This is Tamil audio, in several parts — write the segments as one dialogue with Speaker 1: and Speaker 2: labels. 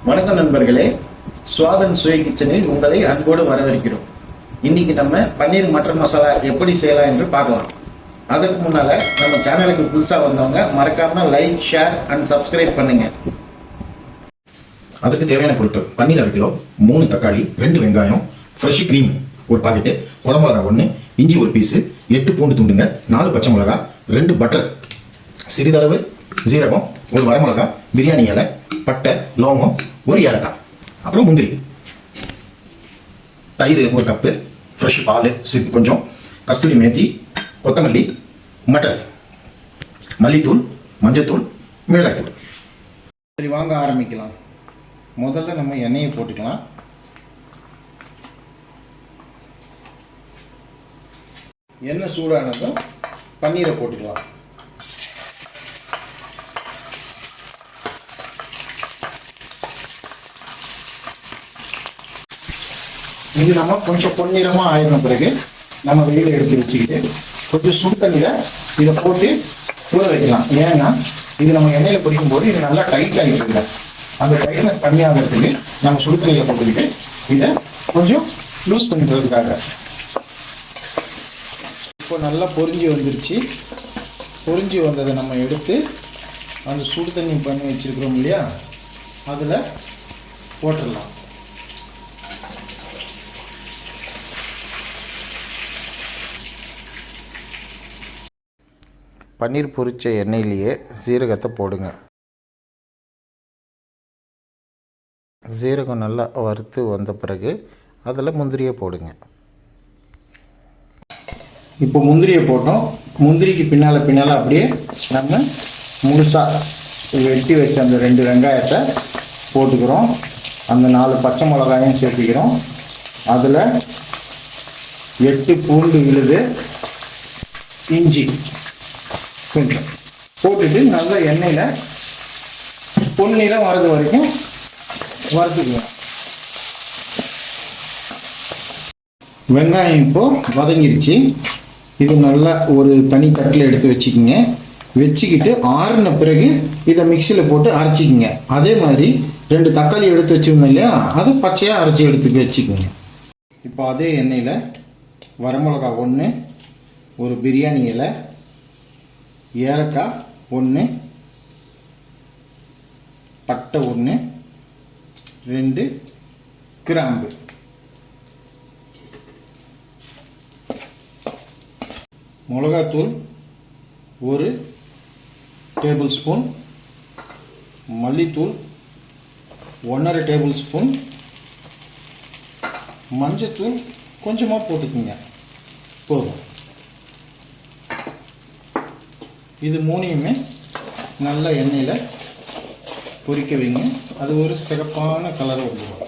Speaker 1: வணக்கம் நண்பர்களே, சுவாதன் சுய கிச்சனில் உங்களை அன்போடு வரவேற்கிறோம். இன்னைக்கு நம்ம பன்னீர் மட்டர் மசாலா எப்படி செய்யலாம் என்று பார்க்கலாம். அதற்கு முன்னால நம்ம சேனலுக்கு புதுசா வந்தவங்க மறக்காம லைக், ஷேர் அண்ட் சப்ஸ்கிரைப் பண்ணுங்க. அதுக்கு தேவையான பொருட்கள்: பன்னீர் 1 கிலோ, 3 தக்காளி, 2 வெங்காயம், ஃப்ரெஷ் கிரீம் ஒரு பாக்கெட்டு, குடமிளகா 1, இஞ்சி 1 பீஸ், 8 பூண்டு துண்டுங்க, 4 பச்சை மிளகா, 2 பட்டர், சிறிதளவு ஜீரகம், 1 வரமிளகா, பிரியாணி இலை, பட்டை, லவங்கம், 1 ஏலக்காய், அப்புறம் முந்திரி, தயிர் 1 கப்பு, ஃப்ரெஷ் பால் கொஞ்சம், கஸ்தூரி மேத்தி, கொத்தமல்லி, மட்டர், மல்லித்தூள், மஞ்சத்தூள், மிளகாய்த்தூள். சரி, வாங்க ஆரம்பிக்கலாம். முதல்ல நம்ம எண்ணெயை போட்டுக்கலாம். எண்ணெய் சூடானதும் பன்னீரை போட்டுக்கலாம். இது நம்ம கொஞ்சம் பொன்னிறமாக ஆயின பிறகு நம்ம வெளியில் எடுத்து வச்சுக்கிட்டு கொஞ்சம் சுடு தண்ணியில் இதை போட்டு ஊற வைக்கலாம். ஏன்னா இது நம்ம எண்ணெயில் பொரிக்கும் போது இது நல்லா டைட் ஆகிடுங்க. அந்த டைட்னஸ் கம்மியாகிறதுக்கு நம்ம சுடு தண்ணியில் போட்டுக்கிட்டு இதை கொஞ்சம் லூஸ் பண்ணிக்கிறதுக்காக. இப்போ நல்லா பொரிஞ்சு வந்துருச்சு. பொரிஞ்சு வந்ததை நம்ம எடுத்து அந்த சுடு தண்ணி பண்ணி வச்சுருக்கிறோம் இல்லையா, அதில் போட்டுடலாம். பன்னீர் பொரிச்ச எண்ணெயிலேயே சீரகத்தை போடுங்க. சீரகம் நல்லா வறுத்து வந்த பிறகு அதில் முந்திரியை போடுங்க. இப்போ முந்திரியை போட்டோம். முந்திரிக்கு பின்னால் அப்படியே நம்ம முழுசாக வெட்டி வச்ச அந்த 2 வெங்காயத்தை போட்டுக்கிறோம். அந்த 4 பச்சை மிளகாயும் சேர்த்துக்கிறோம். அதில் 8 பூண்டு விழுது, இஞ்சி கொஞ்சம் போட்டுட்டு நல்லா எண்ணெயில் பொன்னிறம் வரது வரைக்கும் வறுத்துக்குவோம். வெங்காயம் இப்போ வதங்கிருச்சு. இது நல்லா ஒரு தனி தட்டில் எடுத்து வச்சுக்கிங்க. வச்சுக்கிட்டு ஆறுன பிறகு இதை மிக்சியில் போட்டு அரைச்சிக்கிங்க. அதே மாதிரி 2 தக்காளி எடுத்து வச்சுருந்தோம் இல்லையா, அதை பச்சையாக அரைச்சி எடுத்து வச்சுக்கோங்க. இப்போ அதே எண்ணெயில் வரமிளகா 1, ஒரு பிரியாணி இலை, ஏலக்காய் 1, பட்டை 1, 2 கிராம்பு, மிளகாத்தூள் 1 டேபிள் ஸ்பூன், மல்லித்தூள் 1½ டேபிள் ஸ்பூன், மஞ்சத்தூள் கொஞ்சமாக போட்டுக்குங்க, போதும். இது 3யுமே நல்ல எண்ணெயில் பொரிக்க வைங்க. அது ஒரு சிறப்பான கலர் வந்துடும்.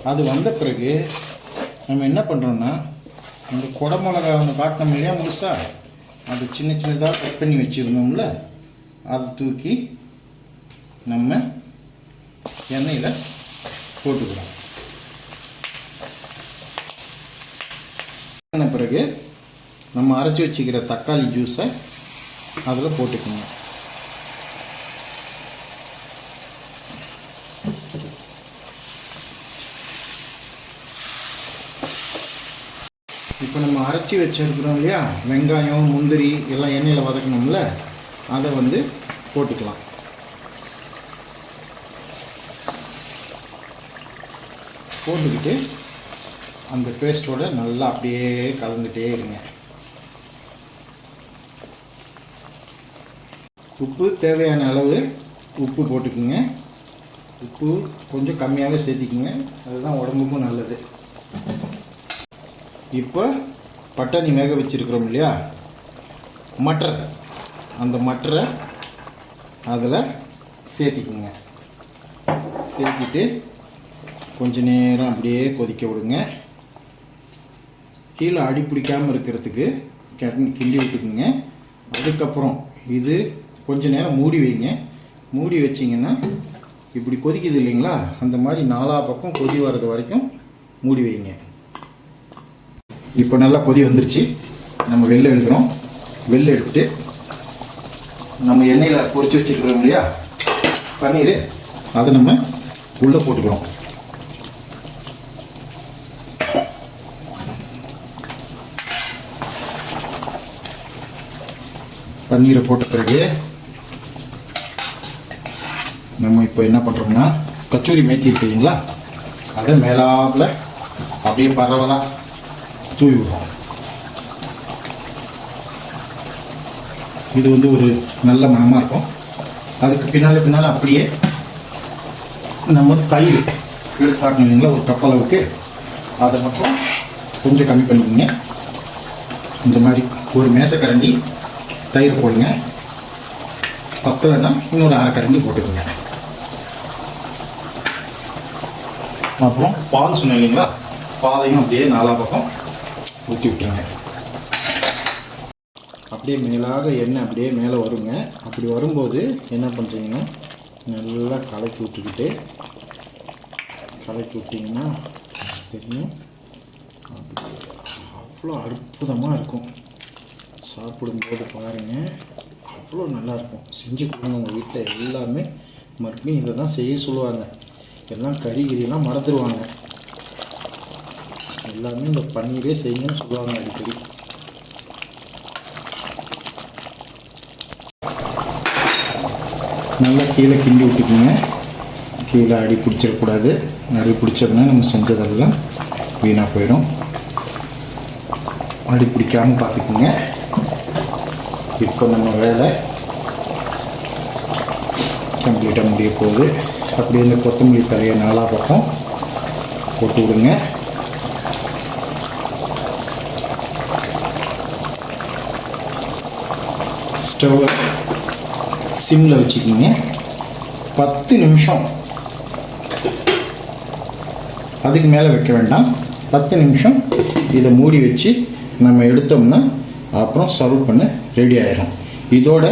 Speaker 1: அது வந்த பிறகு நம்ம என்ன பண்ணுறோன்னா, இந்த குடமிளகா ஒன்று காட்டினோம் இல்லையா முழுசா, அது சின்ன சின்னதாக கட் பண்ணி வச்சுருந்தோம்ல, அதை தூக்கி நம்ம எண்ணெயில் போட்டுக்கிறோம். பிறகு நம்ம அரைச்சி வச்சுக்கிற தக்காளி ஜூஸை அதில் போட்டுக்கோங்க. இப்போ நம்ம அரைச்சி வச்சுருக்கிறோம் இல்லையா, வெங்காயம், முந்திரி எல்லாம் எண்ணெயில் வதக்கணும்ல, அதை வந்து போட்டுக்கலாம். போட்டுக்கிட்டு அந்த பேஸ்ட்டோட நல்லா அப்படியே கலந்துகிட்டே இருங்க. உப்பு தேவையான அளவு உப்பு போட்டுக்குங்க. உப்பு கொஞ்சம் கம்மியாகவே சேர்த்திக்குங்க, அதுதான் உடம்புக்கும் நல்லது. இப்போ பட்டாணி வேக வச்சுருக்கிறோம் இல்லையா, மட்டர், அந்த மட்டரை அதில் சேர்த்திக்குங்க. சேர்த்திட்டு கொஞ்ச நேரம் அப்படியே கொதிக்க விடுங்க. கீழே அடி பிடிக்காமல் இருக்கிறதுக்கு கிண்டி விட்டுக்குங்க. அதுக்கப்புறம் இது கொஞ்ச நேரம் மூடி வைங்க. மூடி வச்சிங்கன்னா இப்படி கொதிக்குது இல்லைங்களா, அந்த மாதிரி 4 பக்கம் கொதி வர்றது வரைக்கும் மூடி வைங்க. இப்போ நல்லா கொதி வந்துருச்சு. நம்ம வெளில எடுக்கிறோம். வெளில எடுத்துட்டு நம்ம எண்ணெயில் பொரிச்சு வச்சுருக்கிறோம் இல்லையா பன்னீர், அதை நம்ம உள்ளே போட்டுக்கிறோம். பன்னீரை போட்ட பிறகு நம்ம இப்போ என்ன பண்ணுறோம்னா கச்சூரி மேத்தி இருக்குங்களா, அதை மேலாப்பில் அப்படியே பரவலாக தூவி விடுவோம். இது வந்து ஒரு நல்ல மனமாக இருக்கும். அதுக்கு பின்னால் அப்படியே நம்ம தயிர் எடுத்து காட்டணும் இல்லைங்களா, ஒரு கப் அளவுக்கு, அதை மட்டும் கொஞ்சம் கம்மி பண்ணிக்கோங்க. இந்த மாதிரி ஒரு மேசக்கரண்டி தயிர் போடுங்க. பத்தலைன்னா இன்னொரு அரை கரண்டி போட்டுக்கோங்க. அப்புறம் பால் சொன்னேன் இல்லைங்களா, பாலையும் அப்படியே நாலா பக்கம் ஊற்றி விட்டுருங்க. அப்படியே மேலாக எண்ணெய் அப்படியே மேலே வருங்க. அப்படி வரும்போது என்ன பண்ணுறீங்கன்னா நல்லா கலக்கி விட்டிங்கன்னா தெரியும், அவ்வளோ அற்புதமாக இருக்கும். சாப்பிடும்போது பாருங்கள், அவ்வளோ நல்லாயிருக்கும். செஞ்சு கொடுங்க உங்கள் வீட்டில். எல்லாமே மறுபடியும் இதை தான் செய்ய சொல்லுவாங்க. எல்லாம் கறிலாம் மறந்துடுவாங்க. எல்லாமே இந்த பன்னீரே செய்யுங்கன்னு சொல்லுவாங்க அடிக்கடி. நல்லா கீழே கிண்டி விட்டுக்குங்க. கீழே அடி பிடிச்சிடக்கூடாது. அடி பிடிச்சதுன்னா நம்ம செஞ்சதெல்லாம் வீணாக போயிடும். அடி பிடிக்காமல் பார்த்துக்குங்க. இப்போ நம்ம வேலை கம்ப்ளீட்டாக முடிய போகுது. அப்படியே இந்த கொத்தமல்லி தழையை நாலா பக்கம் போட்டு விடுங்க. ஸ்டவ்வை சிம்மில் வச்சுக்கிங்க. 10 நிமிஷம், அதுக்கு மேலே வைக்க வேண்டாம். 10 நிமிஷம் இதை மூடி வச்சு நம்ம எடுத்தோம்னா அப்புறம் சர்வ் பண்ண ரெடி ஆயிரும். இதோட